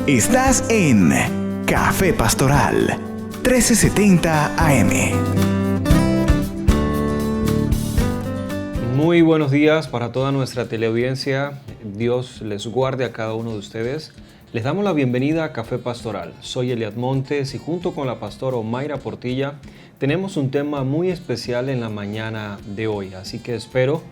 Estás en Café Pastoral 1370 AM. Muy buenos días para toda nuestra teleaudiencia. Dios les guarde a cada uno de ustedes. Les damos la bienvenida a Café Pastoral. Soy Eliad Montes y junto con la pastora Omaira Portilla tenemos un tema muy especial en la mañana de hoy. Así que espero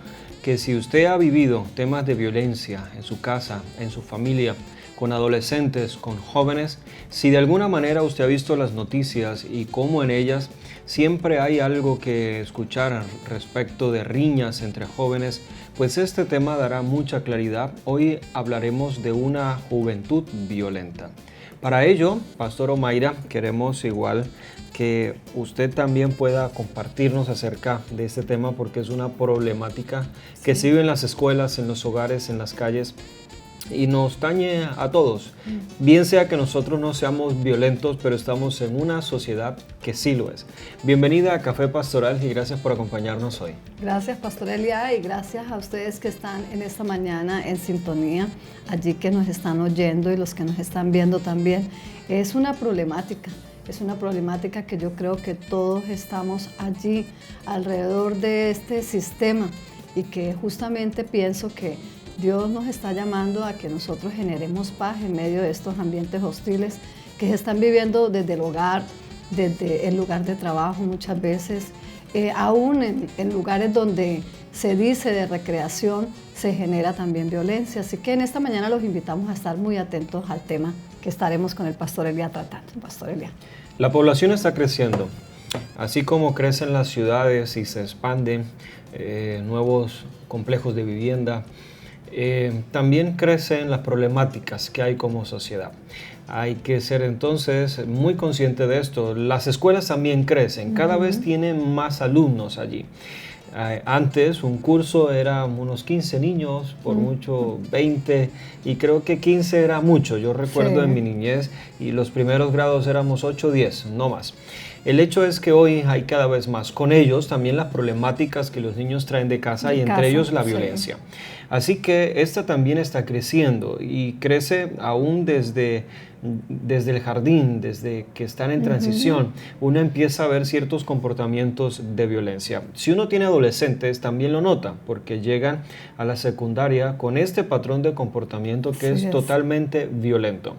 que si usted ha vivido temas de violencia en su casa, en su familia, con adolescentes, con jóvenes, si de alguna manera usted ha visto las noticias y cómo en ellas siempre hay algo que escuchar respecto de riñas entre jóvenes, pues este tema dará mucha claridad. Hoy hablaremos de una juventud violenta. Para ello, Pastor Omaira, queremos igual que usted también pueda compartirnos acerca de este tema porque es una problemática que se vive en las escuelas, en los hogares, en las calles y nos tañe a todos. Bien sea que nosotros no seamos violentos, pero estamos en una sociedad que sí lo es. Bienvenida a Café Pastoral y gracias por acompañarnos hoy. Gracias, Pastor Elia, y gracias a ustedes que están en esta mañana en sintonía, allí que nos están oyendo y los que nos están viendo también. Es una problemática que yo creo que todos estamos allí alrededor de este sistema y que justamente pienso que Dios nos está llamando a que nosotros generemos paz en medio de estos ambientes hostiles que se están viviendo desde el hogar, desde el lugar de trabajo muchas veces, aún en lugares donde se dice de recreación, se genera también violencia. Así que en esta mañana los invitamos a estar muy atentos al tema que estaremos con el Pastor Elia tratando. Pastor Elia. La población está creciendo. Así como crecen las ciudades y se expanden nuevos complejos de vivienda, también crecen las problemáticas que hay como sociedad. Hay que ser entonces muy consciente de esto. Las escuelas también crecen, cada vez tienen más alumnos allí. Antes un curso era unos 15 niños, por mucho 20, y creo que 15 era mucho. Yo recuerdo en mi niñez y los primeros grados éramos 8 o 10, no más. El hecho es que hoy hay cada vez más. Con ellos también las problemáticas que los niños traen de casa y entre ellos la violencia. Así que esta también está creciendo y crece aún desde el jardín, desde que están en transición. Uno empieza a ver ciertos comportamientos de violencia. Si uno tiene adolescentes también lo nota porque llegan a la secundaria con este patrón de comportamiento que es totalmente violento.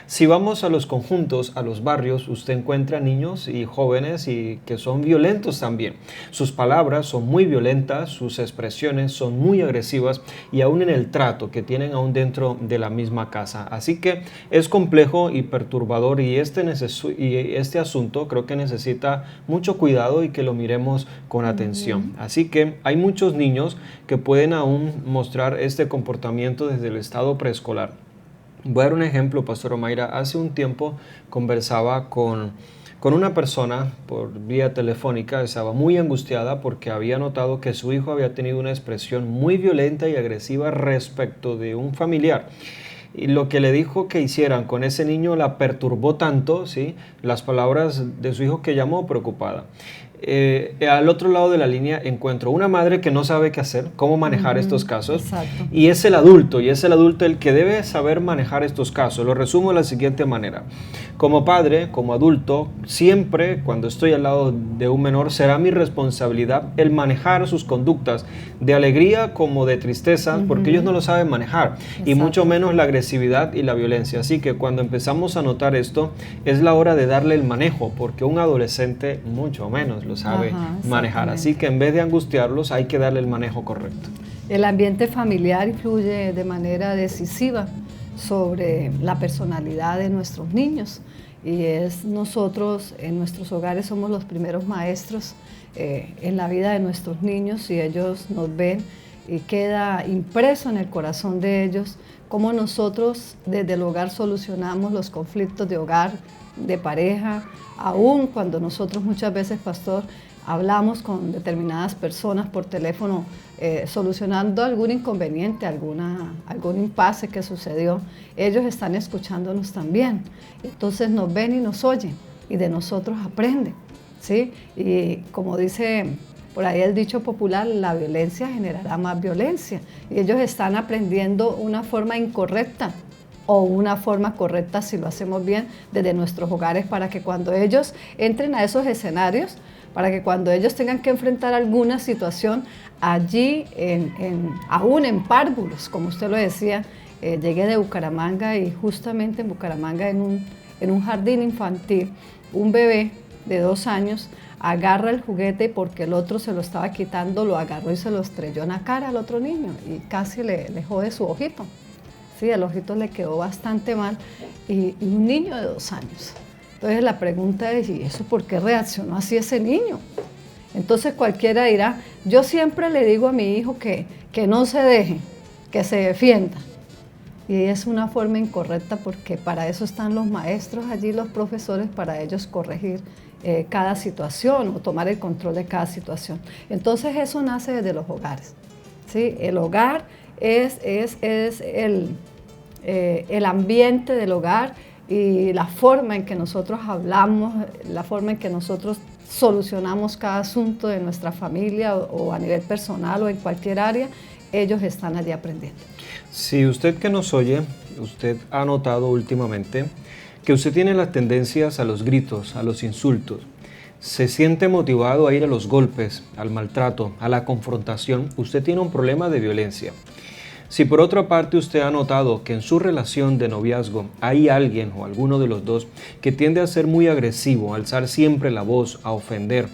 Si vamos a los conjuntos, a los barrios, usted encuentra niños y jóvenes y que son violentos también. Sus palabras son muy violentas, sus expresiones son muy agresivas y aún en el trato que tienen aún dentro de la misma casa. Así que es complejo y perturbador y este asunto creo que necesita mucho cuidado y que lo miremos con atención. Así que hay muchos niños que pueden aún mostrar este comportamiento desde el estado preescolar. Voy a dar un ejemplo, Pastor Omaira. Hace un tiempo conversaba con una persona por vía telefónica. Estaba muy angustiada porque había notado que su hijo había tenido una expresión muy violenta y agresiva respecto de un familiar. Y lo que le dijo que hicieran con ese niño la perturbó tanto, ¿sí? Las palabras de su hijo que llamó preocupada. Al otro lado de la línea encuentro una madre que no sabe qué hacer, cómo manejar estos casos. Exacto. Y es el adulto el que debe saber manejar estos casos. Lo resumo de la siguiente manera. Como padre, como adulto, siempre cuando estoy al lado de un menor será mi responsabilidad el manejar sus conductas de alegría como de tristeza, porque ellos no lo saben manejar. Exacto. Y mucho menos la agresividad y la violencia. Así que cuando empezamos a notar esto, es la hora de darle el manejo, porque un adolescente mucho menos lo sabe manejar. Así que en vez de angustiarlos, hay que darle el manejo correcto. El ambiente familiar influye de manera decisiva sobre la personalidad de nuestros niños y nosotros en nuestros hogares somos los primeros maestros en la vida de nuestros niños y ellos nos ven y queda impreso en el corazón de ellos cómo nosotros desde el hogar solucionamos los conflictos de hogar, de pareja, aún cuando nosotros muchas veces, pastor, hablamos con determinadas personas por teléfono solucionando algún inconveniente, algún impasse que sucedió, ellos están escuchándonos también. Entonces nos ven y nos oyen y de nosotros aprenden, ¿sí? Y como dice por ahí el dicho popular, la violencia generará más violencia. Y ellos están aprendiendo una forma incorrecta o una forma correcta si lo hacemos bien desde nuestros hogares, para que cuando ellos entren a esos escenarios, para que cuando ellos tengan que enfrentar alguna situación allí, aún en párvulos, como usted lo decía, llegué de Bucaramanga y justamente en Bucaramanga en un jardín infantil, un bebé de 2 años agarra el juguete porque el otro se lo estaba quitando, lo agarró y se lo estrelló en la cara al otro niño y casi le jode su ojito. Sí, el ojito le quedó bastante mal y un niño de 2 años. Entonces la pregunta es, ¿y eso por qué reaccionó así ese niño? Entonces cualquiera dirá, yo siempre le digo a mi hijo que no se deje, que se defienda. Y es una forma incorrecta porque para eso están los maestros allí, los profesores, para ellos corregir cada situación o tomar el control de cada situación. Entonces eso nace desde los hogares, ¿sí? El hogar es el ambiente del hogar y la forma en que nosotros hablamos, la forma en que nosotros solucionamos cada asunto de nuestra familia o a nivel personal o en cualquier área, ellos están allí aprendiendo. Si usted que nos oye, usted ha notado últimamente que usted tiene las tendencias a los gritos, a los insultos, se siente motivado a ir a los golpes, al maltrato, a la confrontación, usted tiene un problema de violencia. Si por otra parte usted ha notado que en su relación de noviazgo hay alguien o alguno de los dos que tiende a ser muy agresivo, a alzar siempre la voz, a ofender,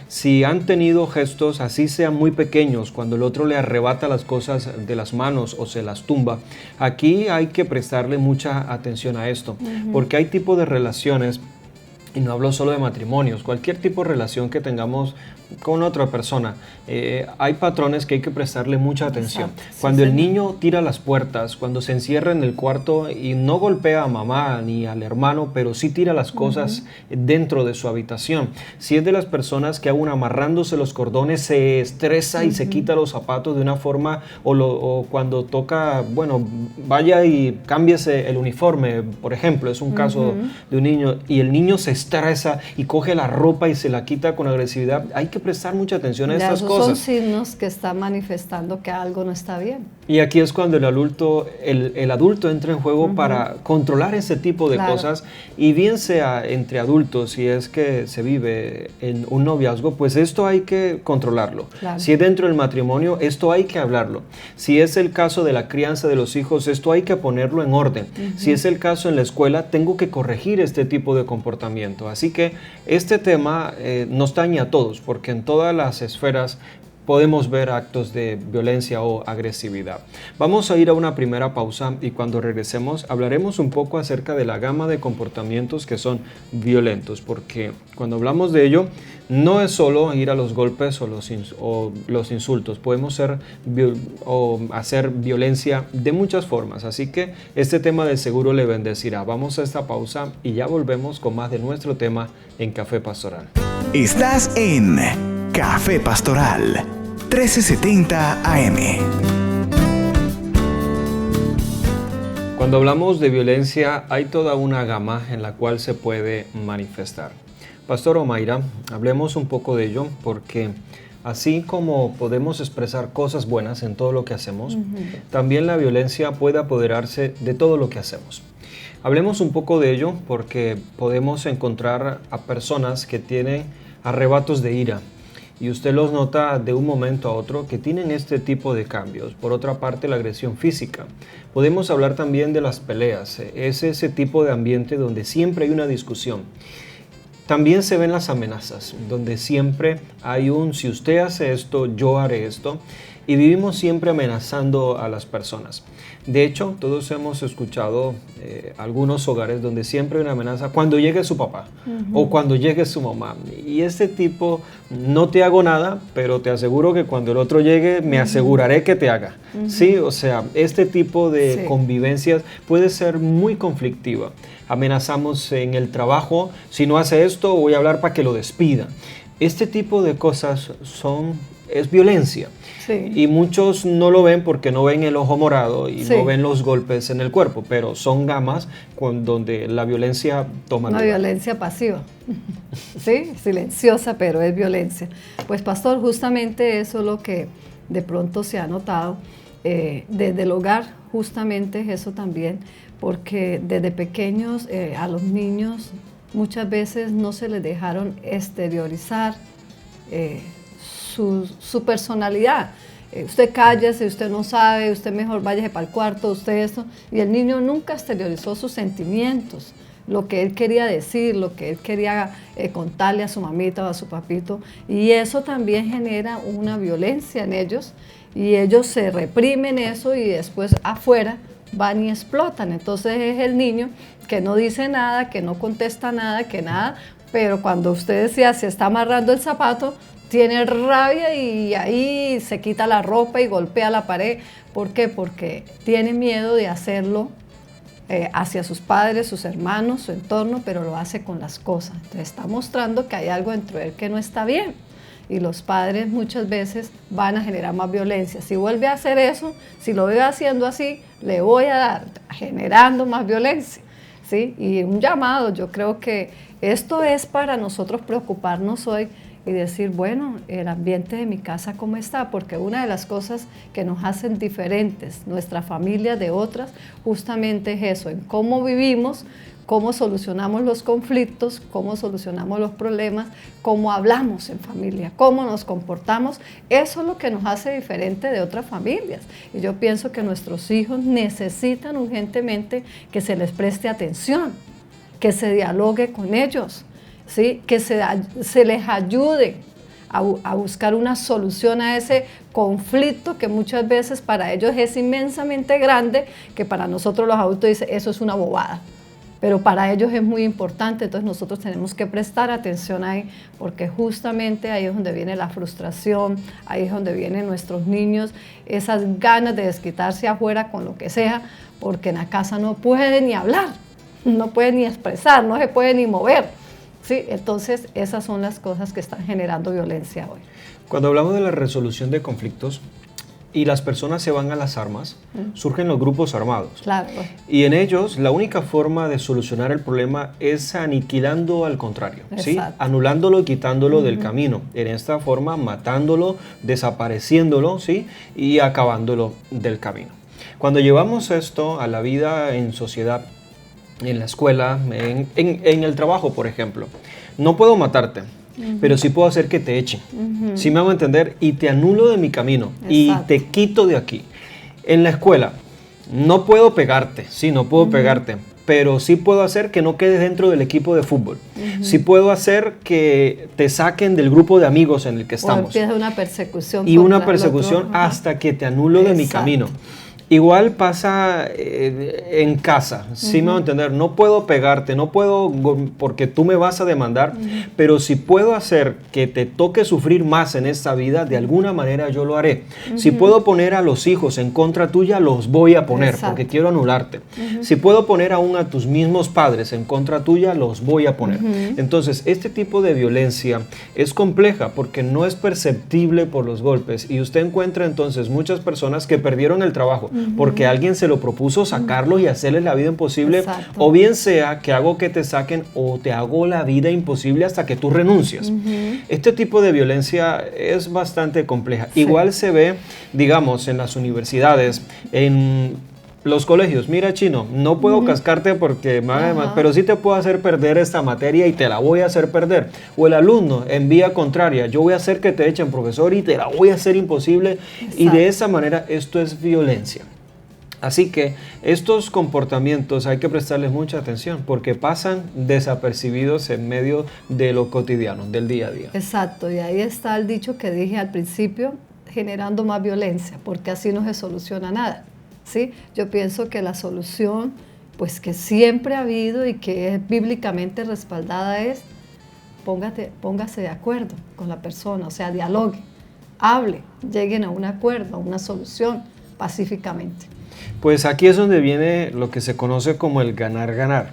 si han tenido gestos así sean muy pequeños cuando el otro le arrebata las cosas de las manos o se las tumba, aquí hay que prestarle mucha atención a esto, porque hay tipos de relaciones, y no hablo solo de matrimonios, cualquier tipo de relación que tengamos con otra persona, hay patrones que hay que prestarle mucha atención. Exacto, sí, cuando el señor. niño tira las puertas, cuando se encierra en el cuarto y no golpea a mamá ni al hermano, pero sí tira las cosas dentro de su habitación. Si es de las personas que aún amarrándose los cordones se estresa y se quita los zapatos de una forma, o cuando toca, bueno, vaya y cámbiese el uniforme, por ejemplo, es un caso de un niño, y el niño se estresa y coge la ropa y se la quita con agresividad, hay que prestar mucha atención a estas Esos cosas. son signos que están manifestando que algo no está bien. Y aquí es cuando el adulto entra en juego para controlar ese tipo de cosas, y bien sea entre adultos, si es que se vive en un noviazgo, pues esto hay que controlarlo. Claro. Si es dentro del matrimonio, esto hay que hablarlo. Si es el caso de la crianza de los hijos, esto hay que ponerlo en orden. Si es el caso en la escuela, tengo que corregir este tipo de comportamiento. Así que este tema nos daña a todos, porque en todas las esferas podemos ver actos de violencia o agresividad. Vamos a ir a una primera pausa y cuando regresemos hablaremos un poco acerca de la gama de comportamientos que son violentos, porque cuando hablamos de ello no es solo ir a los golpes o los insultos, podemos hacer violencia de muchas formas, así que este tema de seguro le bendecirá. Vamos a esta pausa y ya volvemos con más de nuestro tema en Café Pastoral. Estás en Café Pastoral 1370 AM. Cuando hablamos de violencia hay toda una gama en la cual se puede manifestar. Pastor Omaira, hablemos un poco de ello, porque así como podemos expresar cosas buenas en todo lo que hacemos, también la violencia puede apoderarse de todo lo que hacemos. Hablemos un poco de ello porque podemos encontrar a personas que tienen arrebatos de ira, y usted los nota de un momento a otro que tienen este tipo de cambios. Por otra parte, la agresión física. Podemos hablar también de las peleas. Es ese tipo de ambiente donde siempre hay una discusión. También se ven las amenazas, donde siempre hay si usted hace esto, yo haré esto. Y vivimos siempre amenazando a las personas. De hecho, todos hemos escuchado algunos hogares donde siempre hay una amenaza cuando llegue su papá o cuando llegue su mamá. Y este tipo, no te hago nada, pero te aseguro que cuando el otro llegue, me aseguraré que te haga. Sí, o sea, este tipo de convivencias puede ser muy conflictiva. Amenazamos en el trabajo, si no hace esto, voy a hablar para que lo despida. Este tipo de cosas es violencia. Sí. Y muchos no lo ven porque no ven el ojo morado y no ven los golpes en el cuerpo, pero son gamas donde la violencia toma lugar. Una violencia pasiva, sí, silenciosa, pero es violencia. Pues pastor, justamente eso es lo que de pronto se ha notado desde el hogar, justamente eso también, porque desde pequeños a los niños muchas veces no se les dejaron exteriorizar su personalidad. Usted cállese, usted no sabe, usted mejor váyase para el cuarto, usted esto. Y el niño nunca exteriorizó sus sentimientos, lo que él quería decir, lo que él quería contarle a su mamita o a su papito. Y eso también genera una violencia en ellos y ellos se reprimen eso y después afuera van y explotan. Entonces es el niño que no dice nada, que no contesta nada, que nada, pero cuando usted decía se está amarrando el zapato, tiene rabia y ahí se quita la ropa y golpea la pared. ¿Por qué? Porque tiene miedo de hacerlo hacia sus padres, sus hermanos, su entorno, pero lo hace con las cosas. Entonces está mostrando que hay algo dentro de él que no está bien. Y los padres muchas veces van a generar más violencia. Si vuelve a hacer eso, si lo veo haciendo así, le voy a dar generando más violencia, ¿sí? Y un llamado, yo creo que esto es para nosotros preocuparnos hoy y decir, bueno, el ambiente de mi casa cómo está, porque una de las cosas que nos hacen diferentes, nuestra familia de otras, justamente es eso, en cómo vivimos, cómo solucionamos los conflictos, cómo solucionamos los problemas, cómo hablamos en familia, cómo nos comportamos. Eso es lo que nos hace diferente de otras familias. Y yo pienso que nuestros hijos necesitan urgentemente que se les preste atención, que se dialogue con ellos, ¿sí? Que se les ayude a buscar una solución a ese conflicto que muchas veces para ellos es inmensamente grande, que para nosotros los adultos dice eso es una bobada. Pero para ellos es muy importante, entonces nosotros tenemos que prestar atención ahí, porque justamente ahí es donde viene la frustración, ahí es donde vienen nuestros niños, esas ganas de desquitarse afuera con lo que sea, porque en la casa no pueden ni hablar, no pueden ni expresar, no se pueden ni mover, ¿sí? Entonces esas son las cosas que están generando violencia hoy. Cuando hablamos de la resolución de conflictos, y las personas se van a las armas, surgen los grupos armados. Claro. Y en ellos la única forma de solucionar el problema es aniquilando al contrario, ¿sí? Anulándolo y quitándolo del camino. En esta forma matándolo, desapareciéndolo, ¿sí? Y acabándolo del camino. Cuando llevamos esto a la vida en sociedad, en la escuela, en el trabajo, por ejemplo, no puedo matarte, pero sí puedo hacer que te echen. Sí me hago entender y te anulo de mi camino. Exacto. Y te quito de aquí. En la escuela, no puedo pegarte, sí, no puedo pegarte, pero sí puedo hacer que no quedes dentro del equipo de fútbol. Sí puedo hacer que te saquen del grupo de amigos en el que estamos. O empieza una persecución. Y una persecución hasta que te anulo de mi camino. Igual pasa en casa, sí me voy a entender, no puedo pegarte, no puedo porque tú me vas a demandar, pero si puedo hacer que te toque sufrir más en esta vida, de alguna manera yo lo haré. Si puedo poner a los hijos en contra tuya, los voy a poner. Exacto. Porque quiero anularte. Si puedo poner aún a tus mismos padres en contra tuya, los voy a poner. Entonces, este tipo de violencia es compleja porque no es perceptible por los golpes y usted encuentra entonces muchas personas que perdieron el trabajo porque alguien se lo propuso sacarlo y hacerles la vida imposible. Exacto. O bien sea que hago que te saquen o te hago la vida imposible hasta que tú renuncias. Este tipo de violencia es bastante compleja. Sí. Igual se ve, digamos, en las universidades, en los colegios. Mira, Chino, no puedo cascarte porque pero sí te puedo hacer perder esta materia y te la voy a hacer perder. O el alumno en vía contraria, yo voy a hacer que te echen, profesor, y te la voy a hacer imposible. Exacto. Y de esa manera esto es violencia. Así que estos comportamientos hay que prestarles mucha atención porque pasan desapercibidos en medio de lo cotidiano, del día a día. Exacto, y ahí está el dicho que dije al principio, generando más violencia, porque así no se soluciona nada, ¿sí? Yo pienso que la solución, pues que siempre ha habido y que es bíblicamente respaldada es, póngase de acuerdo con la persona, o sea, dialogue, hable, lleguen a un acuerdo, a una solución pacíficamente. Pues aquí es donde viene lo que se conoce como el ganar-ganar.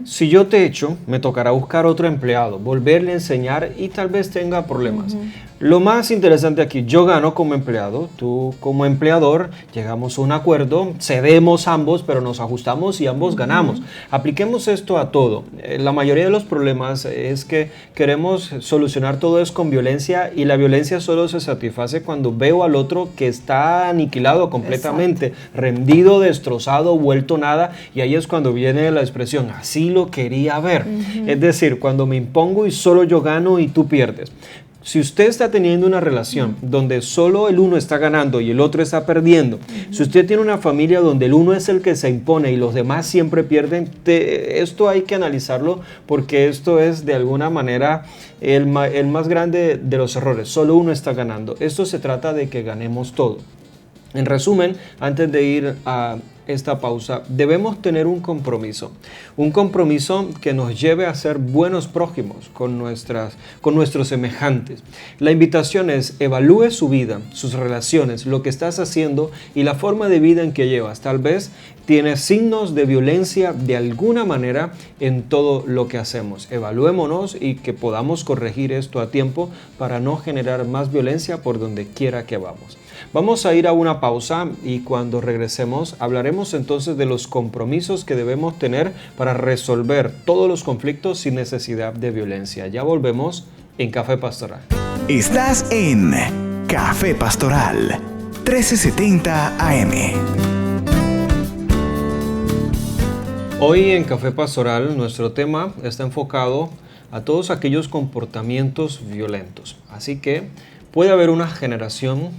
Si yo te echo, me tocará buscar otro empleado, volverle a enseñar y tal vez tenga problemas. Lo más interesante aquí, yo gano como empleado, tú como empleador, llegamos a un acuerdo, cedemos ambos, pero nos ajustamos y ambos ganamos. Apliquemos esto a todo. La mayoría de los problemas es que queremos solucionar todo es con violencia y la violencia solo se satisface cuando veo al otro que está aniquilado completamente, rendido, destrozado, vuelto nada, y ahí es cuando viene la expresión, así lo quería ver. Es decir, cuando me impongo y solo yo gano y tú pierdes. Si usted está teniendo una relación donde solo el uno está ganando y el otro está perdiendo, si usted tiene una familia donde el uno es el que se impone y los demás siempre pierden, esto hay que analizarlo porque esto es de alguna manera el más grande de los errores. Solo uno está ganando. Esto se trata de que ganemos todo. En resumen, antes de ir a esta pausa, debemos tener un compromiso que nos lleve a ser buenos prójimos con nuestros semejantes. La invitación es evalúe su vida, sus relaciones, lo que estás haciendo y la forma de vida en que llevas. Tal vez tienes signos de violencia de alguna manera en todo lo que hacemos. Evaluémonos y que podamos corregir esto a tiempo para no generar más violencia por donde quiera que vamos. Vamos a ir a una pausa y cuando regresemos hablaremos entonces de los compromisos que debemos tener para resolver todos los conflictos sin necesidad de violencia. Ya volvemos en Café Pastoral. Estás en Café Pastoral 1370 AM. Hoy en Café Pastoral nuestro tema está enfocado a todos aquellos comportamientos violentos. Así que puede haber una generación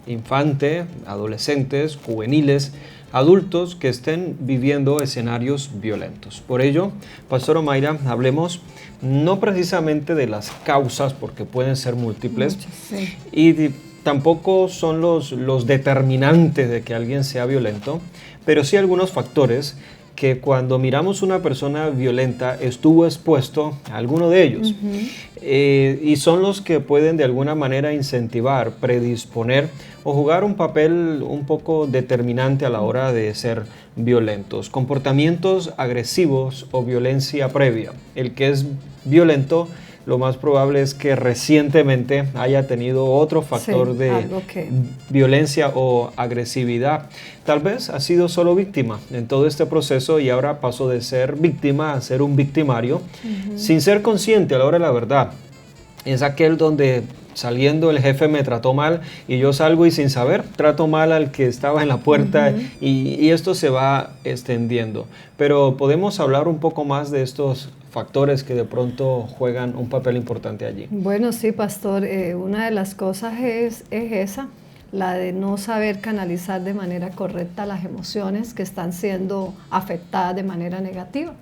infante, adolescentes, juveniles, adultos que estén viviendo escenarios violentos. Por ello, Pastor Omaira, hablemos no precisamente de las causas, porque pueden ser múltiples, sí. Y tampoco son los determinantes de que alguien sea violento, pero sí algunos factores que cuando miramos una persona violenta estuvo expuesto a alguno de ellos. Y son los que pueden de alguna manera incentivar, predisponer o jugar un papel un poco determinante a la hora de ser violentos. Comportamientos agresivos o violencia previa. El que es violento, lo más probable es que recientemente haya tenido otro factor de violencia o agresividad. Tal vez ha sido solo víctima en todo este proceso y ahora pasó de ser víctima a ser un victimario sin ser consciente a la hora de la verdad. Es aquel donde saliendo el jefe me trató mal y yo salgo y sin saber trato mal al que estaba en la puerta y esto se va extendiendo. Pero podemos hablar un poco más de estos factores que de pronto juegan un papel importante allí. Bueno, sí, pastor, una de las cosas es esa, la de no saber canalizar de manera correcta las emociones que están siendo afectadas de manera negativa,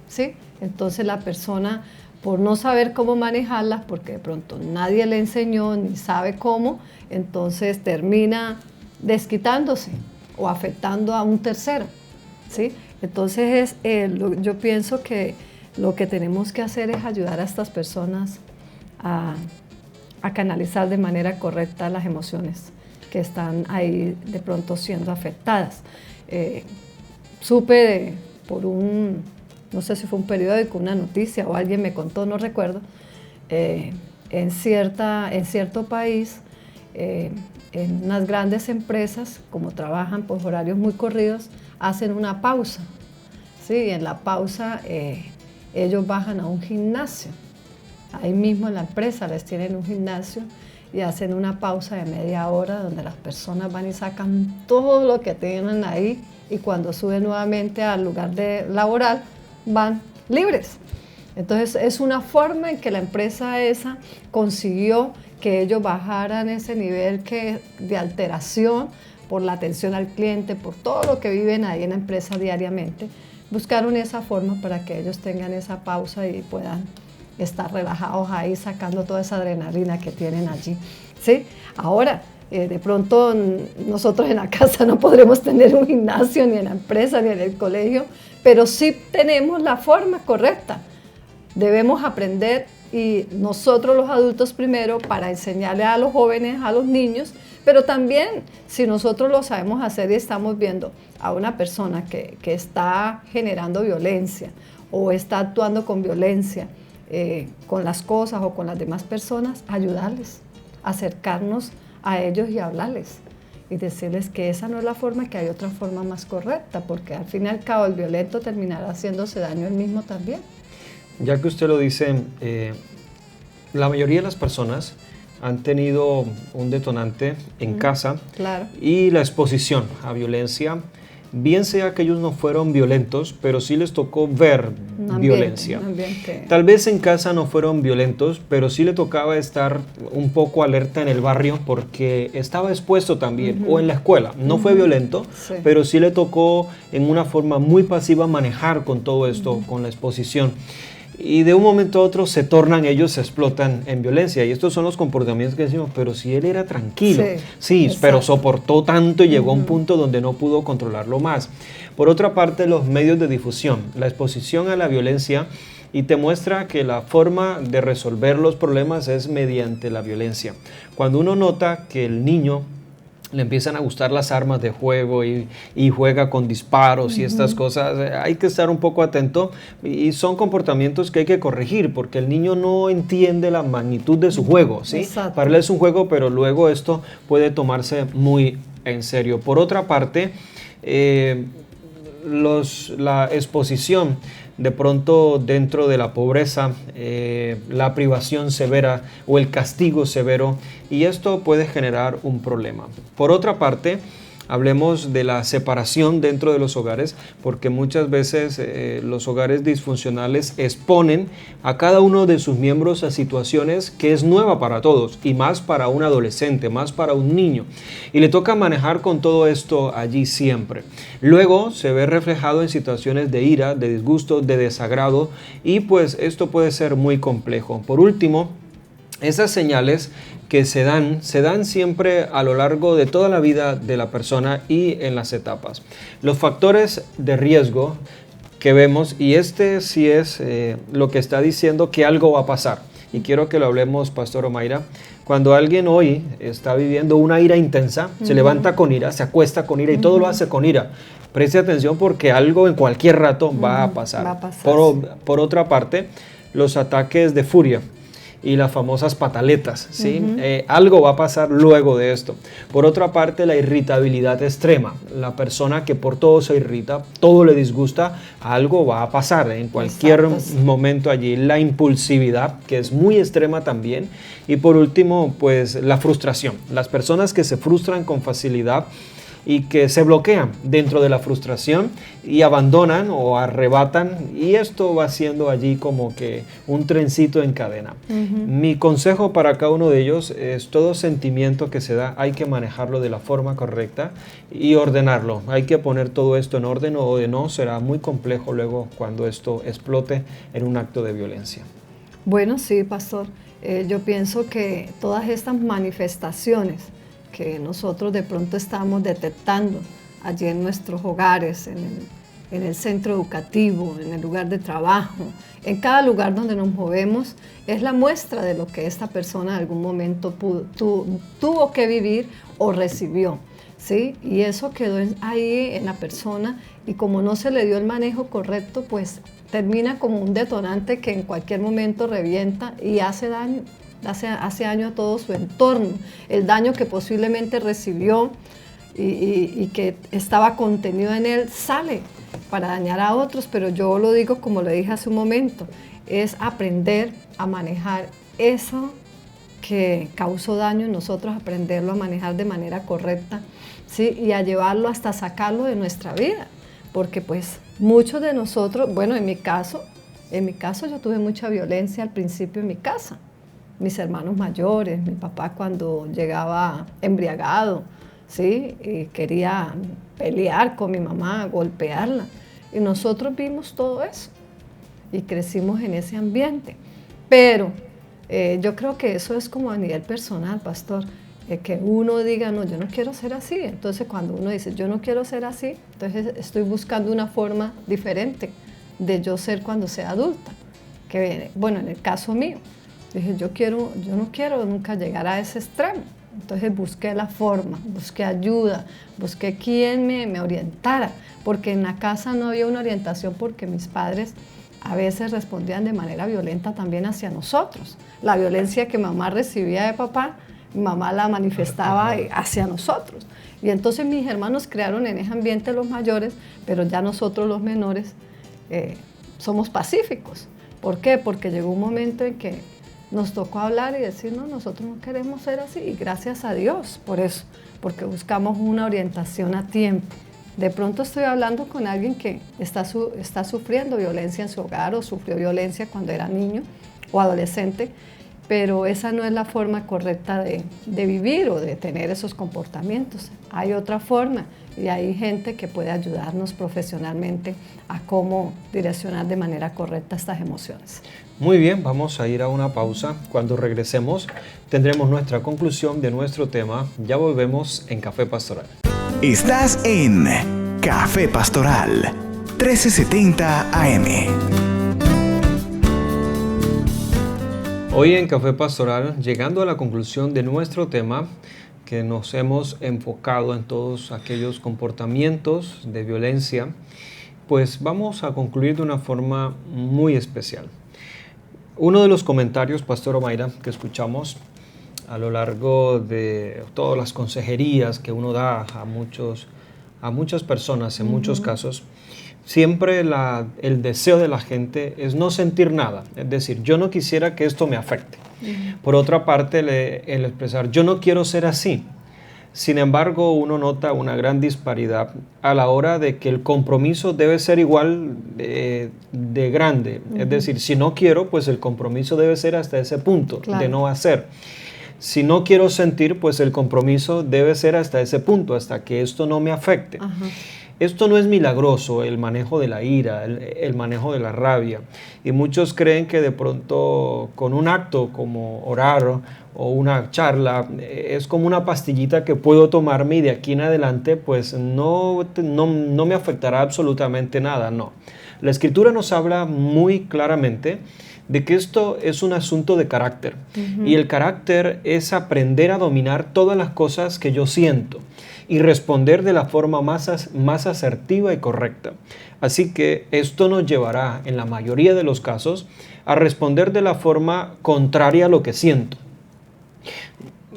¿sí? Entonces la persona, por no saber cómo manejarlas, porque de pronto nadie le enseñó ni sabe cómo, entonces termina desquitándose o afectando a un tercero, ¿sí? Entonces yo pienso que lo que tenemos que hacer es ayudar a estas personas a canalizar de manera correcta las emociones que están ahí de pronto siendo afectadas. Supe por no sé si fue un periódico, una noticia o alguien me contó, no recuerdo, en cierto país, en unas grandes empresas, como trabajan por horarios muy corridos, hacen una pausa, ¿sí? Y en la pausa ellos bajan a un gimnasio, ahí mismo en la empresa les tienen un gimnasio y hacen una pausa de media hora donde las personas van y sacan todo lo que tienen ahí y cuando suben nuevamente al lugar laboral van libres. Entonces es una forma en que la empresa esa consiguió que ellos bajaran ese nivel de alteración por la atención al cliente, por todo lo que viven ahí en la empresa diariamente. Buscaron esa forma para que ellos tengan esa pausa y puedan estar relajados ahí sacando toda esa adrenalina que tienen allí, ¿sí? Ahora, de pronto nosotros en la casa no podremos tener un gimnasio, ni en la empresa, ni en el colegio, pero sí tenemos la forma correcta. Debemos aprender y nosotros los adultos primero para enseñarle a los jóvenes, a los niños, Pero también, si nosotros lo sabemos hacer y estamos viendo a una persona que está generando violencia o está actuando con violencia con las cosas o con las demás personas, ayudarles, acercarnos a ellos y hablarles y decirles que esa no es la forma, que hay otra forma más correcta, porque al fin y al cabo el violento terminará haciéndose daño él mismo también. Ya que usted lo dice, la mayoría de las personas han tenido un detonante en casa, claro, y la exposición a violencia, bien sea que ellos no fueron violentos, pero sí les tocó ver violencia. Tal vez en casa no fueron violentos, pero sí le tocaba estar un poco alerta en el barrio porque estaba expuesto también, o en la escuela. No fue violento, sí, pero sí le tocó en una forma muy pasiva manejar con todo esto, con la exposición. Y de un momento a otro se tornan, ellos se explotan en violencia. Y estos son los comportamientos que decimos, pero si él era tranquilo, sí, pero soportó tanto y llegó a un punto donde no pudo controlarlo más. Por otra parte, los medios de difusión, la exposición a la violencia, y te muestra que la forma de resolver los problemas es mediante la violencia. Cuando uno nota que el niño le empiezan a gustar las armas de juego y juega con disparos y estas cosas, hay que estar un poco atento, y son comportamientos que hay que corregir porque el niño no entiende la magnitud de su juego, ¿sí? Para él es un juego, pero luego esto puede tomarse muy en serio. Por otra parte, la exposición de pronto dentro de la pobreza, la privación severa o el castigo severo, y esto puede generar un problema. Por otra parte, hablemos de la separación dentro de los hogares, porque muchas veces los hogares disfuncionales exponen a cada uno de sus miembros a situaciones que es nueva para todos, y más para un adolescente, más para un niño. Y le toca manejar con todo esto allí siempre. Luego se ve reflejado en situaciones de ira, de disgusto, de desagrado, y pues esto puede ser muy complejo. Por último, esas señales que se dan siempre a lo largo de toda la vida de la persona y en las etapas. Los factores de riesgo que vemos, y este sí es lo que está diciendo que algo va a pasar, y quiero que lo hablemos, Pastor Omaira. Cuando alguien hoy está viviendo una ira intensa, se levanta con ira, se acuesta con ira y todo lo hace con ira, preste atención porque algo en cualquier rato va a pasar. Por otra parte, los ataques de furia y las famosas pataletas, ¿sí? Algo va a pasar luego de esto. Por otra parte, la irritabilidad extrema. La persona que por todo se irrita, todo le disgusta, algo va a pasar en cualquier momento allí. La impulsividad, que es muy extrema también. Y por último, pues la frustración. Las personas que se frustran con facilidad y que se bloquean dentro de la frustración y abandonan o arrebatan, y esto va siendo allí como que un trencito en cadena. Mi consejo para cada uno de ellos es: todo sentimiento que se da hay que manejarlo de la forma correcta y ordenarlo. Hay que poner todo esto en orden, o de no será muy complejo luego cuando esto explote en un acto de violencia. Bueno, sí, pastor. Yo pienso que todas estas manifestaciones que nosotros de pronto estamos detectando allí en nuestros hogares, en el centro educativo, en el lugar de trabajo, en cada lugar donde nos movemos, es la muestra de lo que esta persona en algún momento tuvo que vivir o recibió, ¿sí? Y eso quedó ahí en la persona, y como no se le dio el manejo correcto, pues termina como un detonante que en cualquier momento revienta y hace daño. Hace daño a todo su entorno, el daño que posiblemente recibió y que estaba contenido en él sale para dañar a otros, pero yo lo digo como lo dije hace un momento, es aprender a manejar eso que causó daño en nosotros, aprenderlo a manejar de manera correcta, ¿sí? Y a llevarlo hasta sacarlo de nuestra vida, porque pues muchos de nosotros, bueno, en mi caso yo tuve mucha violencia al principio en mi casa. Mis hermanos mayores, mi papá cuando llegaba embriagado, ¿sí? Y quería pelear con mi mamá, golpearla. Y nosotros vimos todo eso y crecimos en ese ambiente. Pero yo creo que eso es como a nivel personal, pastor, que uno diga, no, yo no quiero ser así. Entonces cuando uno dice, yo no quiero ser así, entonces estoy buscando una forma diferente de yo ser cuando sea adulta. Que, bueno, en el caso mío, dije, yo no quiero nunca llegar a ese extremo, Entonces busqué la forma, busqué ayuda, busqué quien me orientara, porque en la casa no había una orientación porque mis padres a veces respondían de manera violenta también hacia nosotros. La violencia que mamá recibía de papá, mi mamá la manifestaba hacia nosotros. Y entonces mis hermanos crearon en ese ambiente los mayores, pero ya nosotros los menores somos pacíficos. ¿Por qué? Porque llegó un momento en que nos tocó hablar y decir, no, nosotros no queremos ser así. Y gracias a Dios por eso, porque buscamos una orientación a tiempo. De pronto estoy hablando con alguien que está sufriendo violencia en su hogar o sufrió violencia cuando era niño o adolescente, pero esa no es la forma correcta de vivir o de tener esos comportamientos. Hay otra forma y hay gente que puede ayudarnos profesionalmente a cómo direccionar de manera correcta estas emociones. Muy bien, vamos a ir a una pausa. Cuando regresemos tendremos nuestra conclusión de nuestro tema. Ya volvemos en Café Pastoral. Estás en Café Pastoral 1370 AM. Hoy en Café Pastoral, llegando a la conclusión de nuestro tema, que nos hemos enfocado en todos aquellos comportamientos de violencia, pues vamos a concluir de una forma muy especial. Uno de los comentarios, Pastor Omaira, que escuchamos a lo largo de todas las consejerías que uno da a muchas personas en muchos casos, siempre el deseo de la gente es no sentir nada. Es decir, yo no quisiera que esto me afecte. Por otra parte, el expresar, yo no quiero ser así. Sin embargo, uno nota una gran disparidad a la hora de que el compromiso debe ser igual de grande. Es decir, si no quiero, pues el compromiso debe ser hasta ese punto de no hacer. Si no quiero sentir, pues el compromiso debe ser hasta ese punto, hasta que esto no me afecte. Esto no es milagroso, el manejo de la ira, el manejo de la rabia. Y muchos creen que de pronto con un acto como orar o una charla, es como una pastillita que puedo tomarme y de aquí en adelante pues no me afectará absolutamente nada, no. La Escritura nos habla muy claramente de que esto es un asunto de carácter. Y el carácter es aprender a dominar todas las cosas que yo siento y responder de la forma más asertiva y correcta. Así que esto nos llevará, en la mayoría de los casos, a responder de la forma contraria a lo que siento.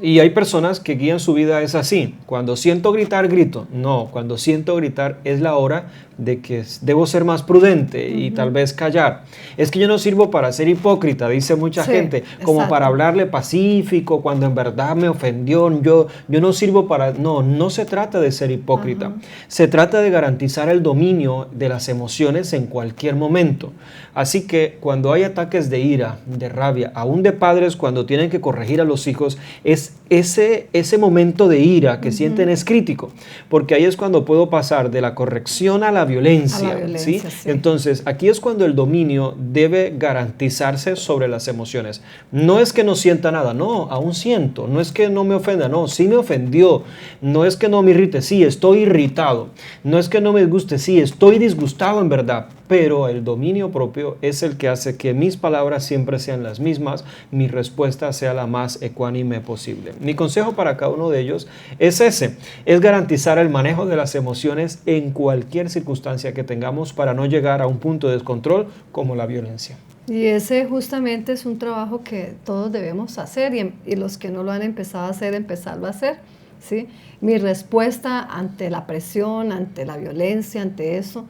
Y hay personas que guían su vida es así. Cuando siento gritar, grito. No, cuando siento gritar es la hora de que debo ser más prudente y tal vez callar. Es que yo no sirvo para ser hipócrita, dice mucha gente, como para hablarle pacífico cuando en verdad me ofendió. Yo no sirvo para... No se trata de ser hipócrita. Se trata de garantizar el dominio de las emociones en cualquier momento. Así que cuando hay ataques de ira, de rabia, aún de padres cuando tienen que corregir a los hijos, es ese momento de ira que sienten es crítico, porque ahí es cuando puedo pasar de la corrección a la violencia, ¿sí? Entonces, aquí es cuando el dominio debe garantizarse sobre las emociones. No es que no sienta nada, no, aún siento. No es que no me ofenda, no, sí me ofendió. No es que no me irrite, sí, estoy irritado. No es que no me guste, sí, estoy disgustado en verdad. Pero el dominio propio es el que hace que mis palabras siempre sean las mismas, mi respuesta sea la más ecuánime posible. Mi consejo para cada uno de ellos es ese, es garantizar el manejo de las emociones en cualquier circunstancia que tengamos para no llegar a un punto de descontrol como la violencia. Y ese justamente es un trabajo que todos debemos hacer y los que no lo han empezado a hacer, empezarlo a hacer, ¿sí? Mi respuesta ante la presión, ante la violencia, ante eso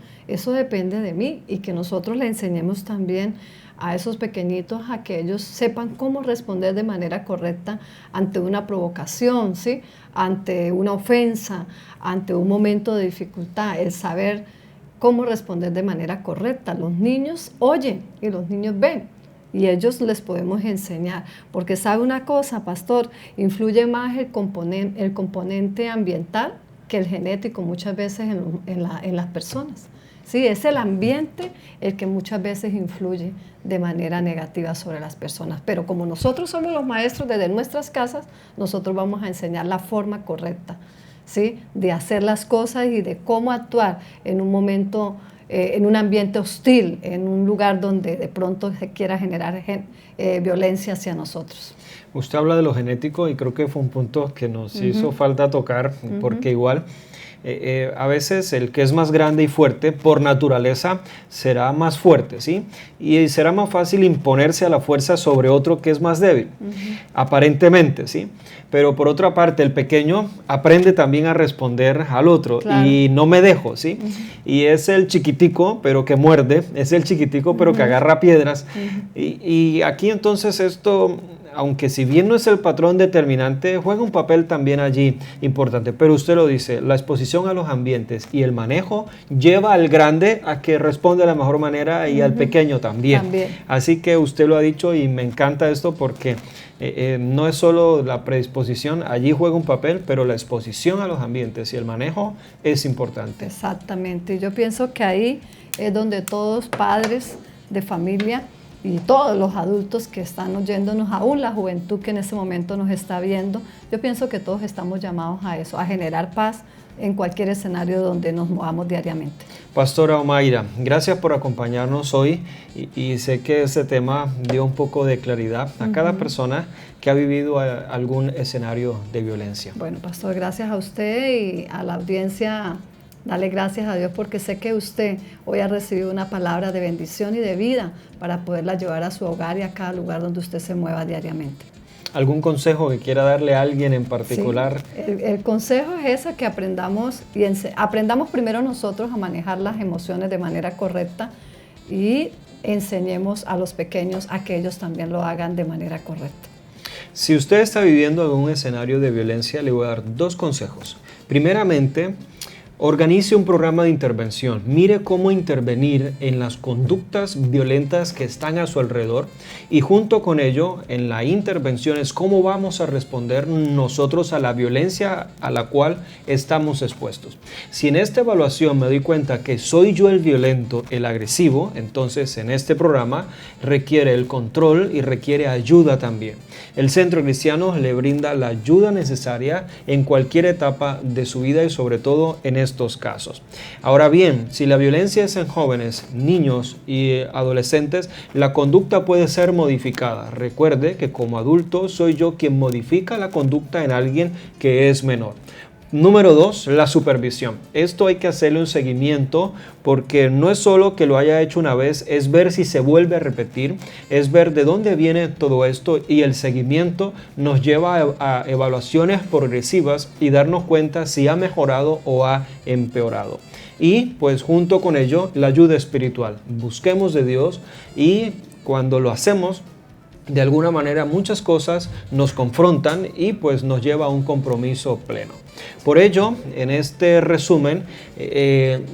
depende de mí y que nosotros le enseñemos también a esos pequeñitos a que ellos sepan cómo responder de manera correcta ante una provocación, ¿sí? Ante una ofensa, ante un momento de dificultad, el saber cómo responder de manera correcta. Los niños oyen y los niños ven. Y ellos les podemos enseñar, porque sabe una cosa, pastor, influye más el componente ambiental que el genético muchas veces en las personas. Sí, es el ambiente el que muchas veces influye de manera negativa sobre las personas. Pero como nosotros somos los maestros desde nuestras casas, nosotros vamos a enseñar la forma correcta, ¿sí? De hacer las cosas y de cómo actuar en un momento en un ambiente hostil, en un lugar donde de pronto se quiera generar violencia hacia nosotros. Usted habla de lo genético y creo que fue un punto que nos hizo falta tocar, porque igual a veces el que es más grande y fuerte por naturaleza será más fuerte, ¿sí? Y será más fácil imponerse a la fuerza sobre otro que es más débil, aparentemente, ¿sí? Pero por otra parte el pequeño aprende también a responder al otro, claro, y no me dejo, ¿sí? Y es el chiquitico pero que muerde, es el chiquitico pero que agarra piedras. Y aquí entonces esto, aunque si bien no es el patrón determinante, juega un papel también allí importante. Pero usted lo dice, la exposición a los ambientes y el manejo lleva al grande a que responda de la mejor manera y al pequeño también. Así que usted lo ha dicho y me encanta esto porque no es solo la predisposición, allí juega un papel, pero la exposición a los ambientes y el manejo es importante. Exactamente. Yo pienso que ahí es donde todos padres de familia y todos los adultos que están oyéndonos, aún la juventud que en ese momento nos está viendo, yo pienso que todos estamos llamados a eso, a generar paz en cualquier escenario donde nos movamos diariamente. Pastora Omaira, gracias por acompañarnos hoy y sé que este tema dio un poco de claridad a cada persona que ha vivido algún escenario de violencia. Bueno, pastor, gracias a usted y a la audiencia. Dale gracias a Dios porque sé que usted hoy ha recibido una palabra de bendición y de vida para poderla llevar a su hogar y a cada lugar donde usted se mueva diariamente. ¿Algún consejo que quiera darle a alguien en particular? Sí, el consejo es ese, que aprendamos primero nosotros a manejar las emociones de manera correcta y enseñemos a los pequeños a que ellos también lo hagan de manera correcta. Si usted está viviendo algún escenario de violencia, le voy a dar 2 consejos. Primeramente, organice un programa de intervención. Mire cómo intervenir en las conductas violentas que están a su alrededor y junto con ello, en la intervención es cómo vamos a responder nosotros a la violencia a la cual estamos expuestos. Si en esta evaluación me doy cuenta que soy yo el violento, el agresivo, entonces en este programa requiere el control y requiere ayuda también. El Centro Cristiano le brinda la ayuda necesaria en cualquier etapa de su vida y sobre todo en estos casos. Ahora bien, si la violencia es en jóvenes, niños y adolescentes, la conducta puede ser modificada. Recuerde que como adulto soy yo quien modifica la conducta en alguien que es menor. Número 2, la supervisión. Esto hay que hacerle un seguimiento porque no es solo que lo haya hecho una vez, es ver si se vuelve a repetir, es ver de dónde viene todo esto y el seguimiento nos lleva a evaluaciones progresivas y darnos cuenta si ha mejorado o ha empeorado. Y pues junto con ello la ayuda espiritual. Busquemos de Dios y cuando lo hacemos, de alguna manera muchas cosas nos confrontan y pues nos lleva a un compromiso pleno. Por ello, en este resumen,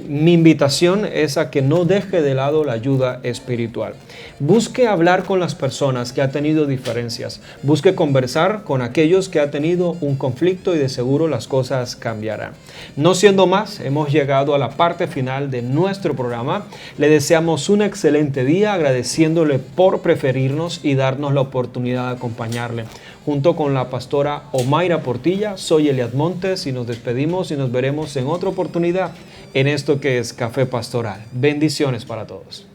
mi invitación es a que no deje de lado la ayuda espiritual. Busque hablar con las personas que han tenido diferencias. Busque conversar con aquellos que han tenido un conflicto y de seguro las cosas cambiarán. No siendo más, hemos llegado a la parte final de nuestro programa. Le deseamos un excelente día agradeciéndole por preferirnos y darnos la oportunidad de acompañarle. Junto con la pastora Omaira Portilla, soy Eliad Montes y nos despedimos y nos veremos en otra oportunidad en esto que es Café Pastoral. Bendiciones para todos.